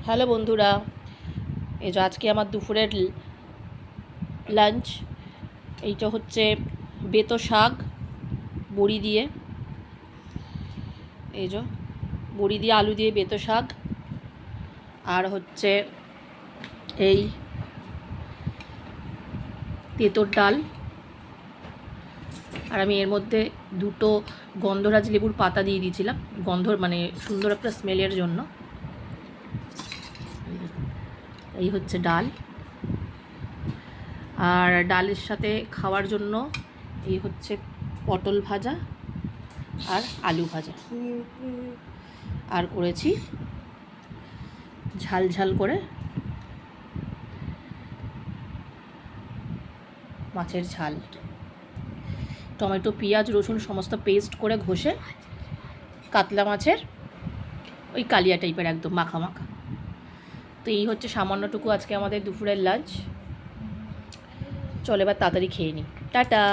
Hello বন্ধুরা, এই যে আজকে আমার দুপুরের লাঞ্চ। এইটা হচ্ছে বেতো শাক বড়ি দিয়ে, এই যে বড়ি দিয়ে আলু দিয়ে বেতো শাক, আর হচ্ছে এই তেঁতোর ডাল। আর আমি এর মধ্যে দুটো গন্ধরাজ লেবুর পাতা দিয়ে দিয়েছিলাম, মানে সুন্দর একটা স্মেলের জন্য। এই হচ্ছে ডাল, আর ডালের সাথে খাওয়ার জন্য এই হচ্ছে পটল ভাজা আর আলু ভাজা, আর করেছি ঝাল ঝাল করে মাছের ঝাল, টমেটো পেঁয়াজ রসুন সমস্ত পেস্ট করে ঘষে কাতলা মাছের ওই কালিয়া টাইপের একদম মাখা মাখা। তো এই হচ্ছে সামান্যটুকু আজকে আমাদের দুপুরের লাঞ্চ। চল এবার তাড়াতাড়ি খেয়ে নিই। টাটা।